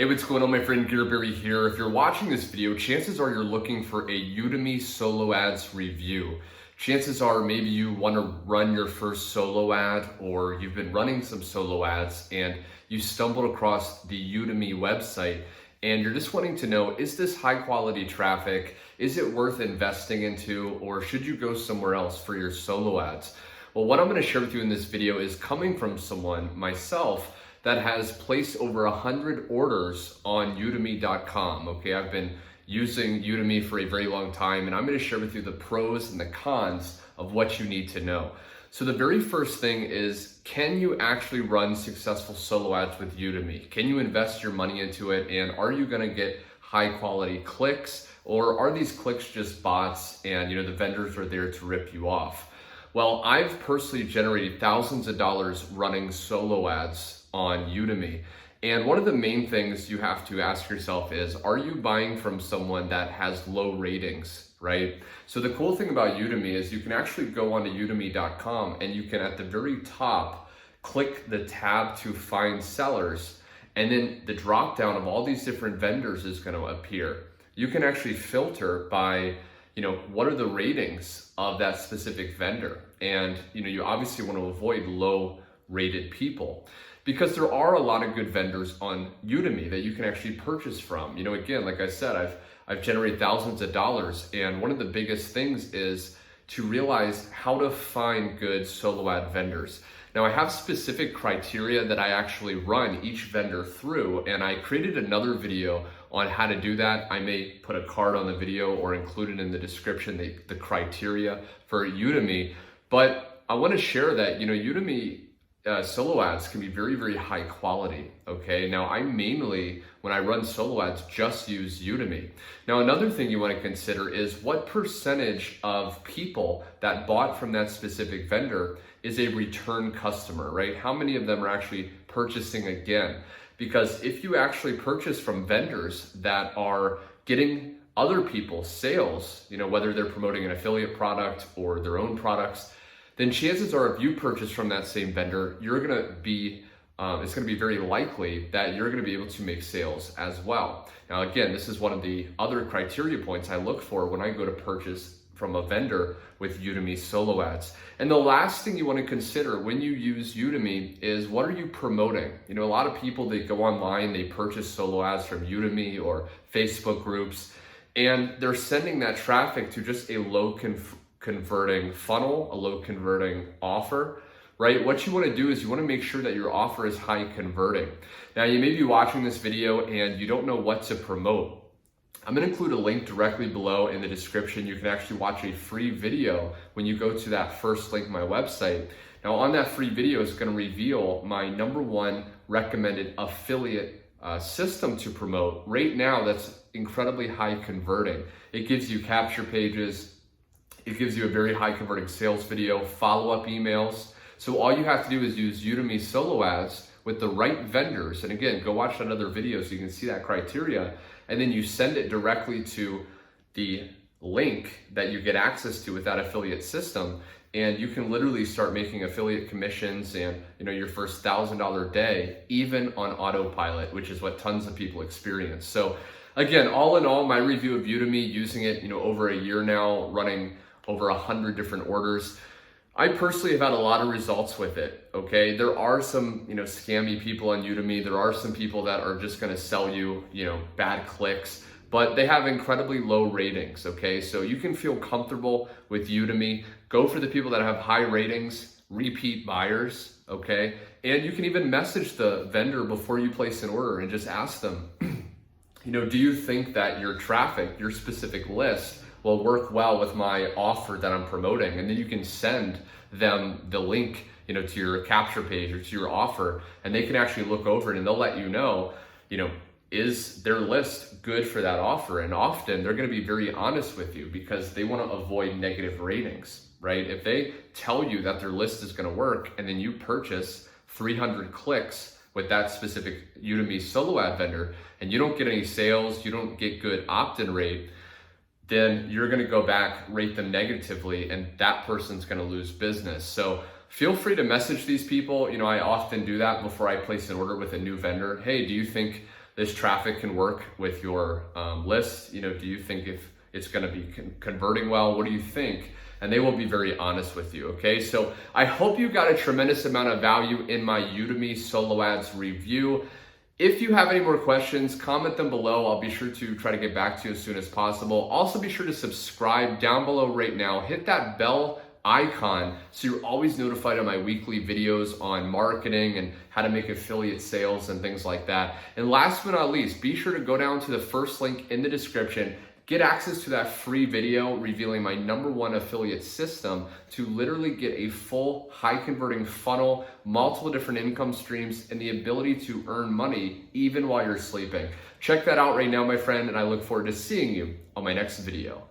Hey, what's going on, my friend? Gearberry here. If you're watching this video, chances are you're looking for a Udimi Solo Ads review. Chances are maybe you want to run your first solo ad, or you've been running some solo ads and you stumbled across the Udimi website and you're just wanting to know, is this high quality traffic? Is it worth investing into, or should you go somewhere else for your solo ads? Well, what I'm going to share with you in this video is coming from someone, myself, that has placed over 100 orders on Udimi.com. Okay, I've been using Udimi for a very long time, and I'm going to share with you the pros and the cons of what you need to know. So the very first thing is, can you actually run successful solo ads with Udimi? Can you invest your money into it, and are you going to get high quality clicks, or are these clicks just bots and the vendors are there to rip you off? Well, I've personally generated thousands of dollars running solo ads on Udimi. And one of the main things you have to ask yourself is, are you buying from someone that has low ratings, right? So the cool thing about Udimi is you can actually go onto udimi.com and you can, at the very top, click the tab to find sellers, and then the drop down of all these different vendors is going to appear. You can actually filter by what are the ratings of that specific vendor, and you obviously want to avoid low rated people, because there are a lot of good vendors on Udimi that you can actually purchase from. Again, like I said, I've generated thousands of dollars, and one of the biggest things is to realize how to find good solo ad vendors. Now, I have specific criteria that I actually run each vendor through, and I created another video on how to do that. I may put a card on the video or include it in the description, the criteria for Udimi. But I want to share that, Udimi solo ads can be very, very high quality. Okay, now I mainly, when I run solo ads, just use Udimi. Now, another thing you want to consider is what percentage of people that bought from that specific vendor is a return customer, right? How many of them are actually purchasing again? Because if you actually purchase from vendors that are getting other people sales, whether they're promoting an affiliate product or their own products, then chances are, if you purchase from that same vendor, you're gonna be, it's gonna be very likely that you're gonna be able to make sales as well. Now, again, this is one of the other criteria points I look for when I go to purchase from a vendor with Udimi Solo Ads. And the last thing you want to consider when you use Udimi is, what are you promoting? A lot of people, they go online, they purchase solo ads from Udimi or Facebook groups, and they're sending that traffic to just a low converting funnel, a low converting offer, right? What you want to do is you want to make sure that your offer is high converting. Now, you may be watching this video and you don't know what to promote. I'm going to include a link directly below in the description. You can actually watch a free video when you go to that first link, my website. Now, on that free video is going to reveal my #1 recommended affiliate system to promote right now that's incredibly high converting. It gives you capture pages. It gives you a very high converting sales video, follow-up emails. So all you have to do is use Udimi Solo Ads with the right vendors. And again, go watch that other video so you can see that criteria. And then you send it directly to the link that you get access to with that affiliate system. And you can literally start making affiliate commissions and your first $1,000 day, even on autopilot, which is what tons of people experience. So again, all in all, my review of Udimi, using it over a year now, running over 100 different orders, I personally have had a lot of results with it. Okay, there are some scammy people on Udimi. There are some people that are just going to sell you bad clicks, but they have incredibly low ratings. Okay, so you can feel comfortable with Udimi. Go for the people that have high ratings, repeat buyers. Okay, and you can even message the vendor before you place an order and just ask them, do you think that your traffic, your specific list, will work well with my offer that I'm promoting? And then you can send them the link, to your capture page or to your offer, and they can actually look over it and they'll let you know, is their list good for that offer? And often they're going to be very honest with you because they want to avoid negative ratings, right? If they tell you that their list is going to work and then you purchase 300 clicks with that specific Udimi solo ad vendor and you don't get any sales, you don't get good opt-in rate, then you're going to go back, rate them negatively, and that person's going to lose business. So feel free to message these people. I often do that before I place an order with a new vendor. Hey, do you think this traffic can work with your list. Do you think if it's going to be converting well? What do you think? And they will be very honest with you, okay? So I hope you got a tremendous amount of value in my Udimi Solo Ads review. If you have any more questions, comment them below. I'll be sure to try to get back to you as soon as possible. Also be sure to subscribe down below right now. Hit that bell icon so you're always notified of my weekly videos on marketing and how to make affiliate sales and things like that. And last but not least, be sure to go down to the first link in the description. Get access to that free video revealing my #1 affiliate system to literally get a full high converting funnel, multiple different income streams, and the ability to earn money even while you're sleeping. Check that out right now, my friend, and I look forward to seeing you on my next video.